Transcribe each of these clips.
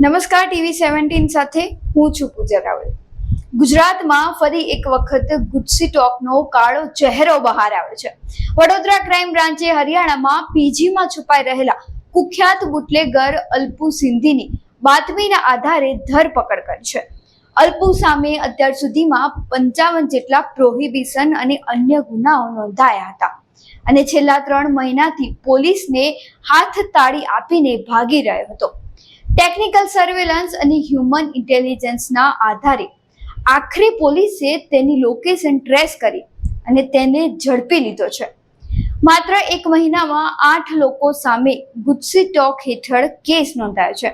નમસ્કાર ટીવી 17 સાથે હું છું પૂજા રાવલ। ગુજરાતમાં ફરી એક વખત ગુજસી ટોકનો કાળો ચહેરો બહાર આવ્યો છે। વડોદરા ક્રાઇમ બ્રાન્ચે હરિયાણામાં પીજીમાં છુપાઈ રહેલા કુખ્યાત બુટલેગર અલ્પુ સિંધીની બાતમીના આધારે ધરપકડ કરી છે। અલ્પુ સામે અત્યાર સુધીમાં 55 જેટલા પ્રોહિબિશન અને અન્ય ગુનાઓ નોંધાયા હતા અને છેલ્લા 3 મહિનાથી પોલીસને હાથ તાળી આપીને ભાગી રહ્યો હતો। ટેકનિકલ સર્વેલન્સ અને હ્યુમન ઇન્ટેલિજન્સના આધારે આખરે પોલીસે તેની લોકેશન ટ્રેસ કરી અને તેને ઝડપી લીધો છે। માત્ર 1 મહિનામાં 8 લોકો સામે ગુજસી ટોક હેઠળ કેસ નોંધાયો છે,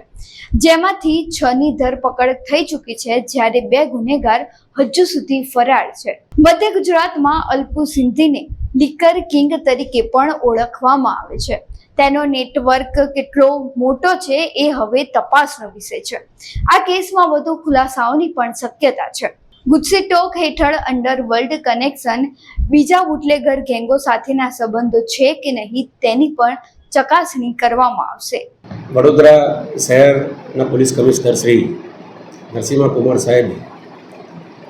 જેમાંથી 6 ની ધરપકડ થઈ ચૂકી છે, જ્યારે 2 ગુનેગાર હજુ સુધી ફરાર છે। મધ્ય ગુજરાતમાં અલ્પુ સિંધીને લિકર કિંગ તરીકે પણ ઓળખવામાં આવે છે। તેનો નેટવર્ક કેટલો મોટો છે એ હવે તપાસનો વિષય છે। આ કેસમાં વધુ ખુલાસાઓની પણ શક્યતા છે। ગુજસી ટોક હેઠળ અંડરવર્લ્ડ કનેક્શન, બીજા બુટલેગર ગેંગો સાથેના સંબંધો છે કે નહીં તેની પણ ચકાસણી કરવામાં આવશે। વડોદરા શહેરના પોલીસ કમિશનર શ્રી નરસિંહ કુમાર સાહેબ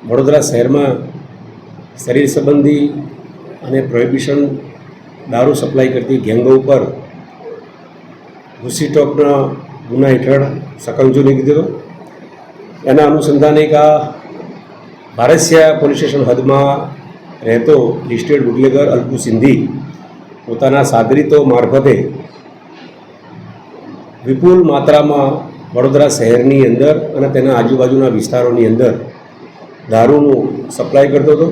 વડોદરા શહેરમાં શરીર સંબંધી અને પ્રોહિબિશન દારૂ સપ્લાય કરતી ગેંગો ઉપર ગુજસી ટોકના ગુના હેઠળ સકંજો લીધી દીધો। એના અનુસંધાને એક આ ભારસિયા પોલીસ સ્ટેશન હદમાં રહેતો લિસ્ટેડ બુટલેગર અલ્પુ સિંધી પોતાના સાગરીતો મારફતે વિપુલ માત્રામાં વડોદરા શહેરની અંદર અને તેના આજુબાજુના વિસ્તારોની અંદર દારૂનું સપ્લાય કરતો હતો।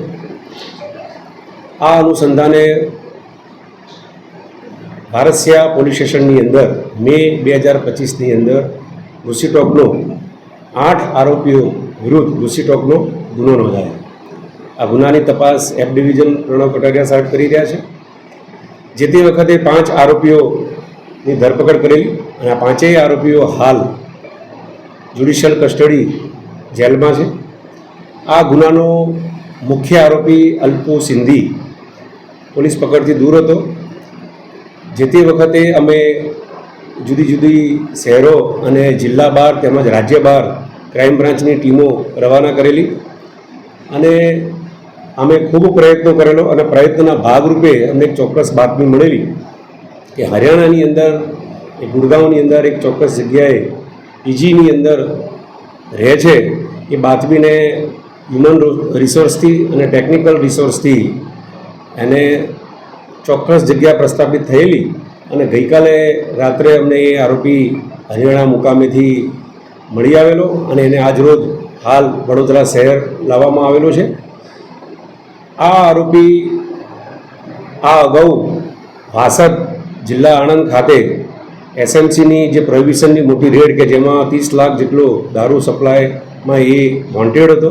આ અનુસંધાને ભારસિયા પોલીસ સ્ટેશનની અંદર મે 2025ની અંદર ગુજસી ટોકનો 8 આરોપીઓ વિરુદ્ધ ગુજસી ટોકનો ગુનો નોંધાયો। આ ગુનાની તપાસ એફ ડિવિઝન પ્રણવ કટારિયા સાહેબ કરી રહ્યા છે। જે તે વખતે 5 આરોપીઓની ધરપકડ કરેલી અને આ 5 આરોપીઓ હાલ જ્યુડિશિયલ કસ્ટડી જેલમાં છે। આ ગુનાનો મુખ્ય આરોપી અલ્પુ સિંધી પોલીસ પકડથી દૂર હતો। જે તે વખતે અમે જુદી જુદી શહેરો અને જિલ્લા બહાર તેમજ રાજ્ય બહાર ક્રાઇમ બ્રાન્ચની ટીમો રવાના કરેલી અને અમે ખૂબ પ્રયત્નો કરેલો અને પ્રયત્નના ભાગરૂપે અમને એક ચોક્કસ બાતમી મળેલી કે હરિયાણાની અંદર એ ગુડગાંવની અંદર એક ચોક્કસ જગ્યાએ પીજીની અંદર રહે છે। એ બાતમીને હ્યુમન રિસોર્સથી અને ટેકનિકલ રિસોર્સથી એને ચોક્કસ જગ્યા પ્રસ્થાપિત થયેલી અને ગઈકાલે રાત્રે અમને એ આરોપી હરિયાણા મુકામેથી મળી આવેલો અને એને આજરોજ હાલ વડોદરા શહેર લાવવામાં આવેલો છે। આ આરોપી આ અગાઉ વાસદ જિલ્લા આણંદ ખાતે એસએમસીની જે પ્રોહિબિશનની મોટી રેડ કે જેમાં 30 લાખ જેટલો દારૂ સપ્લાયમાં એ વોન્ટેડ હતો।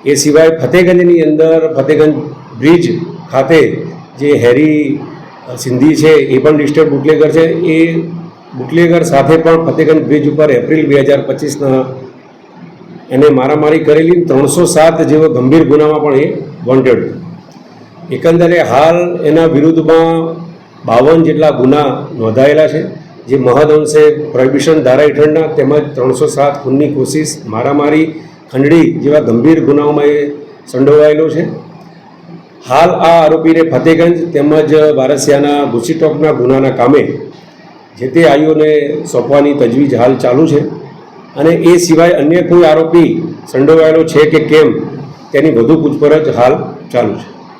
એ સિવાય ફતેગંજની અંદર ફતેગંજ બ્રિજ ખાતે જે હેરી સિંધી છે એ પણ લિસ્ટેડ બુટલેગર છે। એ બુટલેગર સાથે પણ ફતેગંજ બ્રિજ ઉપર એપ્રિલ 2025ના એને મારામારી કરેલી 307 જેવા ગંભીર ગુનામાં પણ એ વોન્ટેડ હતો। એકંદરે હાલ એના વિરુદ્ધમાં 52 જેટલા ગુના નોંધાયેલા છે, જે મહદઅંશે પ્રોહિબિશન ધારા હેઠળના તેમજ 307 ખૂનની કોશિશ, મારામારી, ખંડણી જેવા ગંભીર ગુનાઓમાં એ સંડોવાયેલો છે। હાલ આ આરોપીને ફતેગંજ તેમજ ભારસિયાના ગુજસી ટોકના ગુનાના કામે જે તે આઈઓને સોંપવાની તજવીજ હાલ ચાલુ છે અને એ સિવાય અન્ય કોઈ આરોપી સંડોવાયેલો છે કે કેમ તેની વધુ પૂછપરછ હાલ ચાલુ છે।